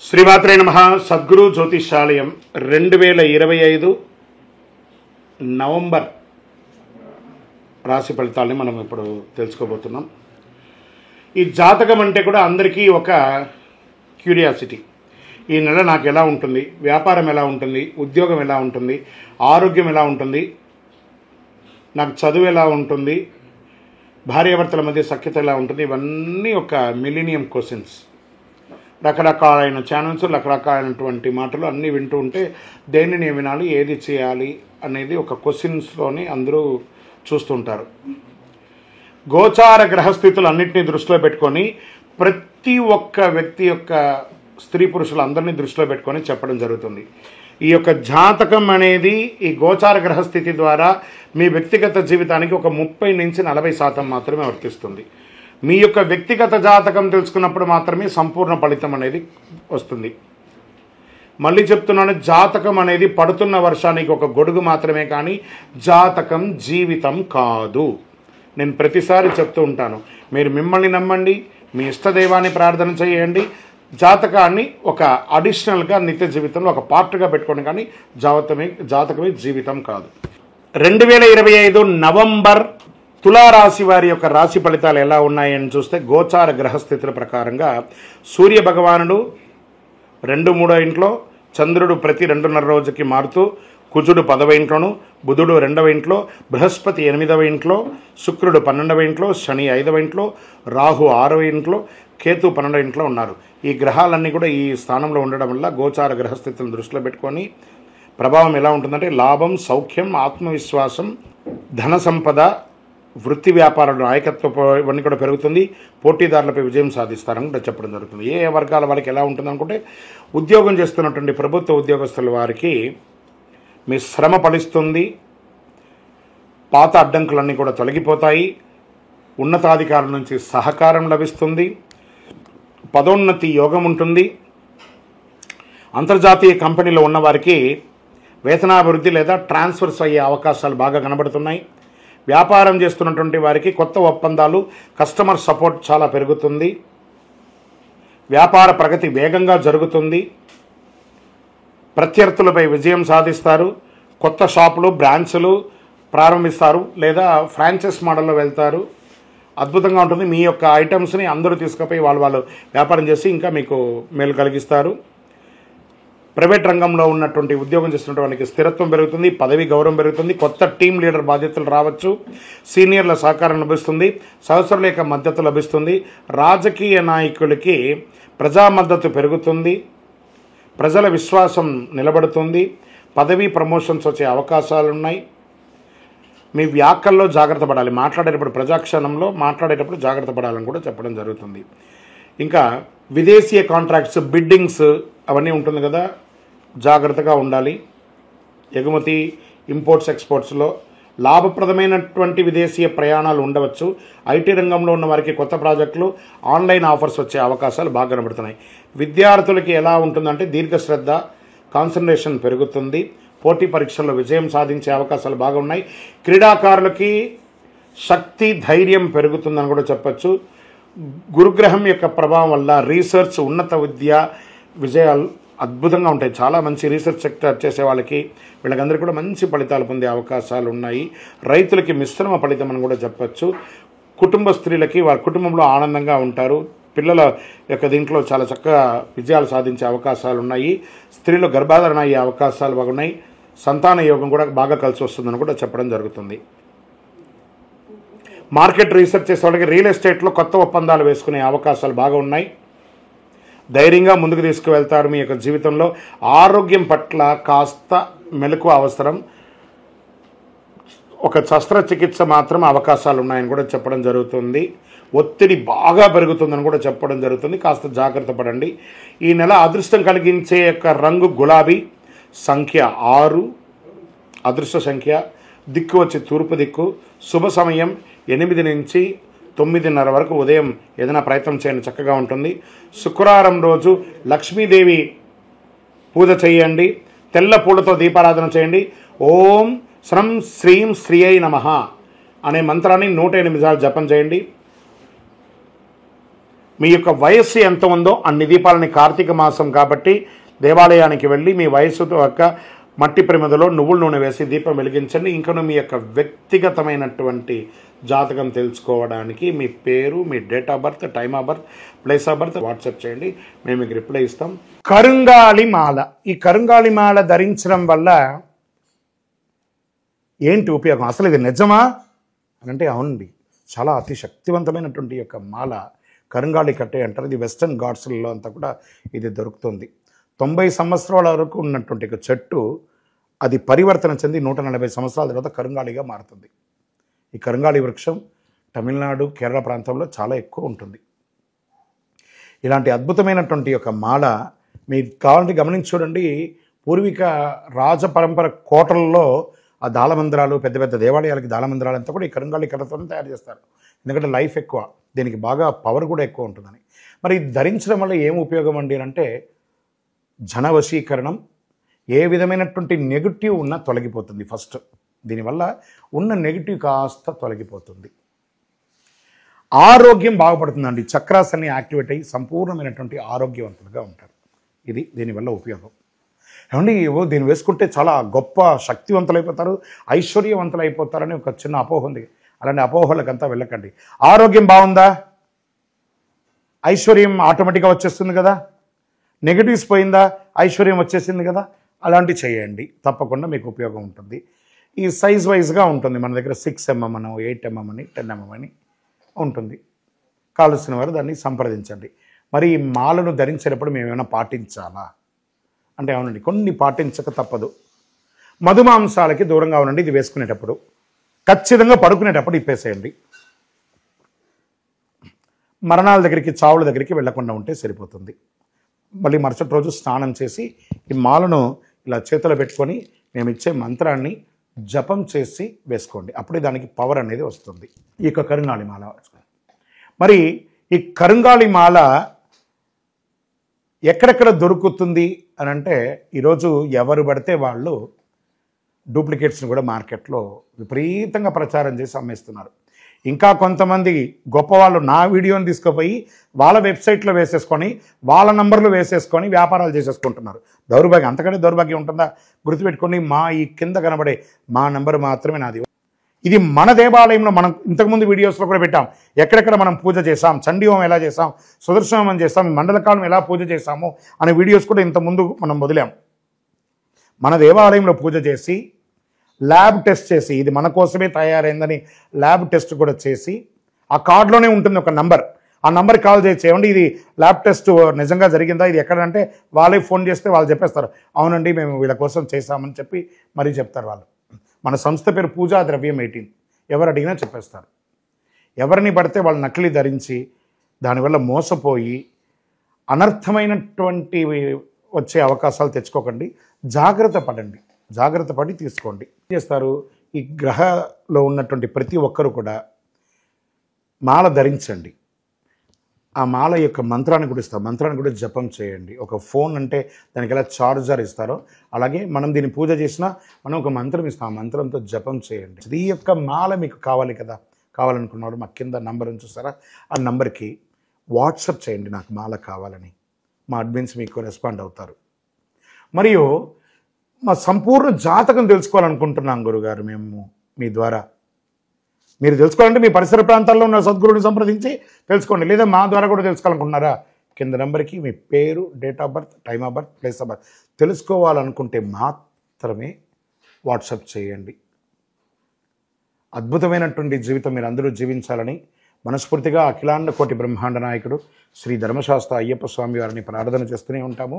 శ్రీమాత్రే నమః. సద్గురు జ్యోతిషాలయం 2025 నవంబర్ రాశి ఫలితాలని మనం ఇప్పుడు తెలుసుకోబోతున్నాం. ఈ జాతకం అంటే కూడా అందరికీ ఒక క్యూరియాసిటీ. ఈ నెల నాకు ఎలా ఉంటుంది, వ్యాపారం ఎలా ఉంటుంది, ఉద్యోగం ఎలా ఉంటుంది, ఆరోగ్యం ఎలా ఉంటుంది, నాకు చదువు ఎలా ఉంటుంది, భార్యాభర్తల మధ్య సఖ్యత ఎలా ఉంటుంది, ఇవన్నీ ఒక మిలీనియం క్వశ్చన్స్. రకరకాలైన ఛానల్స్, రకరకాలైనటువంటి మాటలు అన్నీ వింటూ ఉంటే దేనిని వినాలి, ఏది చేయాలి అనేది ఒక క్వశ్చన్స్లోని అందరూ చూస్తుంటారు. గోచార గ్రహస్థితులు అన్నింటినీ దృష్టిలో పెట్టుకొని ప్రతి ఒక్క వ్యక్తి యొక్క స్త్రీ పురుషులు అందరినీ దృష్టిలో పెట్టుకొని చెప్పడం జరుగుతుంది. ఈ యొక్క జాతకం అనేది ఈ గోచార గ్రహస్థితి ద్వారా మీ వ్యక్తిగత జీవితానికి ఒక 30 నుంచి 40% మాత్రమే వర్తిస్తుంది. మీ యొక్క వ్యక్తిగత జాతకం తెలుసుకున్నప్పుడు మాత్రమే సంపూర్ణ ఫలితం అనేది వస్తుంది. మళ్ళీ చెప్తున్నాను, జాతకం అనేది పడుతున్న వర్షానికి ఒక గొడుగు మాత్రమే, కానీ జాతకం జీవితం కాదు. నేను ప్రతిసారి చెప్తూ ఉంటాను, మీరు మిమ్మల్ని నమ్మండి, మీ ఇష్టదైవాన్ని ప్రార్థన చేయండి, జాతకాన్ని ఒక అడిషనల్గా నిత్య జీవితంలో ఒక పార్ట్గా పెట్టుకోండి, కానీ జాతకమే జీవితం కాదు. 2025 నవంబర్ తులారాశి వారి యొక్క రాశి ఫలితాలు ఎలా ఉన్నాయని చూస్తే, గోచార గ్రహస్థితుల ప్రకారంగా సూర్య భగవానుడు 2-3 ఇంట్లో, చంద్రుడు ప్రతి 2.5 రోజుకి మారుతూ, కుజుడు 10వ ఇంట్లోను, బుధుడు 2వ ఇంట్లో, బృహస్పతి 8వ ఇంట్లో, శుక్రుడు 12వ ఇంట్లో, శని 5వ ఇంట్లో, రాహు 6వ ఇంట్లో, కేతు 12వ ఇంట్లో ఉన్నారు. ఈ గ్రహాలన్నీ కూడా ఈ స్థానంలో ఉండడం వల్ల గోచార గ్రహస్థితులను దృష్టిలో పెట్టుకొని ప్రభావం ఎలా ఉంటుందంటే, లాభం, సౌఖ్యం, ఆత్మవిశ్వాసం, ధన సంపద, వృత్తి వ్యాపారాల నాయకత్వం ఇవన్నీ కూడా పెరుగుతుంది. పోటీదారులపై విజయం సాధిస్తారని కూడా చెప్పడం జరుగుతుంది. ఏ వర్గాల వారికి ఎలా ఉంటుంది అనుకుంటే, ఉద్యోగం చేస్తున్నటువంటి ప్రభుత్వ ఉద్యోగస్తుల వారికి మీ శ్రమ ఫలిస్తుంది, పాత అడ్డంకులన్నీ కూడా తొలగిపోతాయి, ఉన్నతాధికారుల నుంచి సహకారం లభిస్తుంది, పదోన్నతి యోగం ఉంటుంది. అంతర్జాతీయ కంపెనీలో ఉన్నవారికి వేతనాభివృద్ధి లేదా ట్రాన్స్ఫర్స్ అయ్యే అవకాశాలు బాగా కనబడుతున్నాయి. వ్యాపారం చేస్తున్నటువంటి వారికి కొత్త ఒప్పందాలు, కస్టమర్ సపోర్ట్ చాలా పెరుగుతుంది. వ్యాపార ప్రగతి వేగంగా జరుగుతుంది. ప్రత్యర్థులపై విజయం సాధిస్తారు. కొత్త షాపులు, బ్రాంచ్లు ప్రారంభిస్తారు లేదా ఫ్రాంచైజ్ మోడల్లో వెళ్తారు. అద్భుతంగా ఉంటుంది. మీ యొక్క ఐటమ్స్ని అందరూ తీసుకుపోయి వాళ్ళు వ్యాపారం చేసి ఇంకా మీకు మేలు కలిగిస్తారు. ప్రైవేట్ రంగంలో ఉన్నటువంటి ఉద్యోగం చేస్తున్న వాళ్ళకి స్థిరత్వం పెరుగుతుంది, పదవి గౌరవం పెరుగుతుంది, కొత్త టీం లీడర్ బాధ్యతలు రావచ్చు, సీనియర్ల సహకారం లభిస్తుంది, సహచరుల యొక్క మద్దతు లభిస్తుంది. రాజకీయ నాయకులకి ప్రజా మద్దతు పెరుగుతుంది, ప్రజల విశ్వాసం నిలబడుతుంది, పదవి ప్రమోషన్స్ వచ్చే అవకాశాలు ఉన్నాయి. మీ వ్యాఖ్యల్లో జాగ్రత్త పడాలి, మాట్లాడేటప్పుడు ప్రజాక్షణంలో మాట్లాడేటప్పుడు జాగ్రత్త పడాలని కూడా చెప్పడం జరుగుతుంది. ఇంకా విదేశీయ కాంట్రాక్ట్స్, బిడ్డింగ్స్ అవన్నీ ఉంటుంది కదా, జాగ్రత్తగా ఉండాలి. ఎగుమతి, ఇంపోర్ట్స్, ఎక్స్పోర్ట్స్లో లాభప్రదమైనటువంటి విదేశీయ ప్రయాణాలు ఉండవచ్చు. ఐటీ రంగంలో ఉన్న వారికి కొత్త ప్రాజెక్టులు, ఆన్లైన్ ఆఫర్స్ వచ్చే అవకాశాలు బాగా కనబడుతున్నాయి. విద్యార్థులకి ఎలా ఉంటుందంటే, దీర్ఘశ్రద్ధ, కాన్సన్ట్రేషన్ పెరుగుతుంది, పోటీ పరీక్షల్లో విజయం సాధించే అవకాశాలు బాగా ఉన్నాయి. క్రీడాకారులకి శక్తి, ధైర్యం పెరుగుతుందని కూడా చెప్పచ్చు. గురుగ్రహం యొక్క ప్రభావం వల్ల రీసెర్చ్, ఉన్నత విద్య విజయాలు అద్భుతంగా ఉంటాయి. చాలా మంచి రీసెర్చ్ సెక్టర్ చేసే వాళ్ళకి వీళ్ళకందరికీ కూడా మంచి ఫలితాలు పొందే అవకాశాలు ఉన్నాయి. రైతులకి మిశ్రమ ఫలితం అని కూడా చెప్పచ్చు. కుటుంబ స్త్రీలకి వారి కుటుంబంలో ఆనందంగా ఉంటారు. పిల్లల యొక్క దీంట్లో చాలా చక్కగా విజయాలు సాధించే అవకాశాలు ఉన్నాయి. స్త్రీలు గర్భాధారణ అయ్యే అవకాశాలు బాగున్నాయి. సంతాన యోగం కూడా బాగా కలిసి వస్తుందని కూడా చెప్పడం జరుగుతుంది. మార్కెట్ రీసెర్చ్ చేసే వాళ్ళకి రియల్ ఎస్టేట్లో కొత్త ఒప్పందాలు వేసుకునే అవకాశాలు బాగా ఉన్నాయి. ధైర్యంగా ముందుకు తీసుకువెళ్తారు. మీ యొక్క జీవితంలో ఆరోగ్యం పట్ల కాస్త మెలకువ అవసరం. ఒక శస్త్రచికిత్స మాత్రం అవకాశాలు ఉన్నాయని కూడా చెప్పడం జరుగుతుంది. ఒత్తిడి బాగా పెరుగుతుందని కూడా చెప్పడం జరుగుతుంది. కాస్త జాగ్రత్త పడండి. ఈ నెల అదృష్టం కలిగించే యొక్క రంగు గులాబీ, సంఖ్య 6, అదృష్ట సంఖ్య, దిక్కు వచ్చి తూర్పు దిక్కు, శుభ సమయం 8 నుంచి 9:30 వరకు. ఉదయం ఏదైనా ప్రయత్నం చేయండి, చక్కగా ఉంటుంది. శుక్రవారం రోజు లక్ష్మీదేవి పూజ చేయండి, తెల్ల పూలతో దీపారాధన చేయండి. ఓం శ్రం శ్రీం శ్రీయై నమః అనే మంత్రాన్ని 108 సార్లు జపం చేయండి. మీ యొక్క వయస్సు ఎంత ఉందో అన్ని దీపాలని కార్తీక మాసం కాబట్టి దేవాలయానికి వెళ్ళి మీ వయస్సు యొక్క మట్టి ప్రమిదలో నువ్వుల నూనె వేసి దీపం వెలిగించండి. ఇంకను మీ యొక్క వ్యక్తిగతమైనటువంటి జాతకం తెలుసుకోవడానికి మీ పేరు, మీ date of birth, time of birth, place of birth WhatsApp చేయండి. మేము మీకు రిప్లై ఇస్తాం. కరుంగాలి మాల. ఈ కరుంగాలి మాల ధరించడం వల్ల ఏంటి ఉపయోగం? అసలు ఇది నిజమా అని అంటే అవునండి, చాలా అతి శక్తివంతమైనటువంటి యొక్క మాల కరుంగాళి కట్టే అంటారు. ఇది వెస్టర్న్ ఘాట్స్లలో అంతా కూడా ఇది దొరుకుతుంది. 90 సంవత్సరాల వరకు ఉన్నటువంటి ఒక చెట్టు అది పరివర్తన చెంది 140 సంవత్సరాల తర్వాత కరుంగాళిగా మారుతుంది. ఈ కరుంగాళి వృక్షం తమిళనాడు, కేరళ ప్రాంతంలో చాలా ఎక్కువ ఉంటుంది. ఇలాంటి అద్భుతమైనటువంటి యొక్క మాల మీరు కావాలంటే గమనించి చూడండి. పూర్వీక రాజ పరంపర కోటలలో ఆ దాళమందిరాలు, పెద్ద పెద్ద దేవాలయాలకి దాళమందిరాలు అంతా కూడా ఈ కరుంగాళి కర్రతో తయారు చేస్తారు. ఎందుకంటే లైఫ్ ఎక్కువ, దీనికి బాగా పవర్ కూడా ఎక్కువ ఉంటుందని. మరి ధరించడం వల్ల ఏం ఉపయోగం అండి అంటే జనవశీకరణం, ఏ విధమైనటువంటి నెగిటివ్ ఉన్నా తొలగిపోతుంది. ఫస్ట్ దీనివల్ల ఉన్న నెగిటివ్ కాస్త తొలగిపోతుంది. ఆరోగ్యం బాగుపడుతుందండి. చక్రాస్ అన్ని యాక్టివేట్ అయ్యి సంపూర్ణమైనటువంటి ఆరోగ్యవంతులుగా ఉంటారు. ఇది దీనివల్ల ఉపయోగం. ఏమండి దీన్ని వేసుకుంటే చాలా గొప్ప శక్తివంతులైపోతారు, ఐశ్వర్యవంతులైపోతారని ఒక చిన్న అపోహ ఉంది. అలాంటి అపోహలకంతా వెళ్ళకండి. ఆరోగ్యం బాగుందా, ఐశ్వర్యం ఆటోమేటిక్గా వచ్చేస్తుంది కదా. నెగిటివ్స్ పోయిందా, ఐశ్వర్యం వచ్చేసింది కదా. అలాంటివి చేయండి, తప్పకుండా మీకు ఉపయోగం ఉంటుంది. ఈ సైజ్ వైజ్గా ఉంటుంది. మన దగ్గర 6 mm అని, 8 mm అని, 10 mm అని ఉంటుంది. కావలసిన వారు దాన్ని సంప్రదించండి. మరి ఈ మాలను ధరించేటప్పుడు మేము ఏమైనా పాటించాలా అంటే అవునండి, కొన్ని పాటించక తప్పదు. మధుమాంసాలకి దూరంగా ఉండండి. ఇది వేసుకునేటప్పుడు ఖచ్చితంగా పడుకునేటప్పుడు ఇప్పేసేయండి. మరణాల దగ్గరికి, చావుల దగ్గరికి వెళ్లకుండా ఉంటే సరిపోతుంది. మళ్ళీ మరుసటి రోజు స్నానం చేసి ఈ మాలను ఇలా చేతిలో పెట్టుకొని మేము ఇచ్చే మంత్రాన్ని జపం చేసి వేసుకోండి. అప్పుడే దానికి పవర్ అనేది వస్తుంది. ఈ యొక్క కరుంగాళి మాల. మరి ఈ కరుంగాళి మాల ఎక్కడెక్కడ దొరుకుతుంది అని అంటే ఈరోజు ఎవరు పడితే వాళ్ళు డూప్లికేట్స్ని కూడా మార్కెట్లో విపరీతంగా ప్రచారం చేసి అమ్మేస్తున్నారు. ఇంకా కొంతమంది గొప్పవాళ్ళు నా వీడియోని తీసుకుపోయి వాళ్ళ వెబ్సైట్లో వేసేసుకొని వాళ్ళ నంబర్లు వేసేసుకొని వ్యాపారాలు చేసేసుకుంటున్నారు. దౌర్భాగ్యం, అంతకంటే దౌర్భాగ్యం ఉంటుందా? గుర్తుపెట్టుకొని మా ఈ కింద కనబడే మా నంబర్ మాత్రమే నాది. ఇది మన దేవాలయంలో మనం ఇంతకుముందు వీడియోస్లో కూడా పెట్టాం. ఎక్కడెక్కడ మనం పూజ చేసాం, చండీహోమం ఎలా చేసాం, సుదర్శనం చేసాం, మండలకాలం ఎలా పూజ చేసాము అనే వీడియోస్ కూడా ఇంతకుముందు మనం వదిలాం. మన దేవాలయంలో పూజ చేసి ల్యాబ్ టెస్ట్ చేసి ఇది మన కోసమే తయారైందని ల్యాబ్ టెస్ట్ కూడా చేసి ఆ కార్డులోనే ఉంటుంది ఒక నంబర్. ఆ నంబర్కి కాల్ చేసి ఏమండి ఇది ల్యాబ్ టెస్ట్ నిజంగా జరిగిందా, ఇది ఎక్కడంటే వాళ్ళే ఫోన్ చేస్తే వాళ్ళు చెప్పేస్తారు అవునండి మేము వీళ్ళ కోసం చేశామని చెప్పి మరీ చెప్తారు వాళ్ళు. మన సంస్థ పేరు పూజా ద్రవ్యం 18. ఎవరు అడిగినా చెప్పేస్తారు. ఎవరిని పడితే వాళ్ళు నకిలీ ధరించి దానివల్ల మోసపోయి అనర్థమైనటువంటి వచ్చే అవకాశాలు తెచ్చుకోకండి. జాగ్రత్త పడండి, జాగ్రత్త పడి తీసుకోండి. ఏం చేస్తారు, ఈ గ్రహలో ఉన్నటువంటి ప్రతి ఒక్కరు కూడా మాల ధరించండి. ఆ మాల యొక్క మంత్రాన్ని కూడా ఇస్తారు, మంత్రాన్ని కూడా జపం చేయండి. ఒక ఫోన్ అంటే దానికి ఎలా చార్జర్ ఇస్తారో అలాగే మనం దీన్ని పూజ చేసినా మనం ఒక మంత్రం ఇస్తాం, ఆ మంత్రంతో జపం చేయండి. ఈ యొక్క మాల మీకు కావాలి కదా, కావాలనుకున్నాడు మా కింద నంబర్ చూస్తారా, ఆ నంబర్కి వాట్సాప్ చేయండి నాకు మాల కావాలని. మా అడ్మిన్స్ మీకు రెస్పాండ్ అవుతారు. మరియు మా సంపూర్ణ జాతకం తెలుసుకోవాలనుకుంటున్నాం గురుగారు మేము మీ ద్వారా. మీరు తెలుసుకోవాలంటే మీ పరిసర ప్రాంతాల్లో ఉన్న సద్గురుని సంప్రదించి తెలుసుకోండి, లేదా మా ద్వారా కూడా తెలుసుకోవాలనుకుంటున్నారా, కింద నెంబర్కి మీ పేరు, date of birth, time of birth, place of birth తెలుసుకోవాలనుకుంటే మాత్రమే వాట్సాప్ చేయండి. అద్భుతమైనటువంటి జీవితం మీరు అందరూ జీవించాలని మనస్ఫూర్తిగా అఖిలాండ కోటి బ్రహ్మాండ నాయకుడు శ్రీ ధర్మశాస్త్ర అయ్యప్ప స్వామి వారిని ప్రార్థన చేస్తూనే ఉంటాము.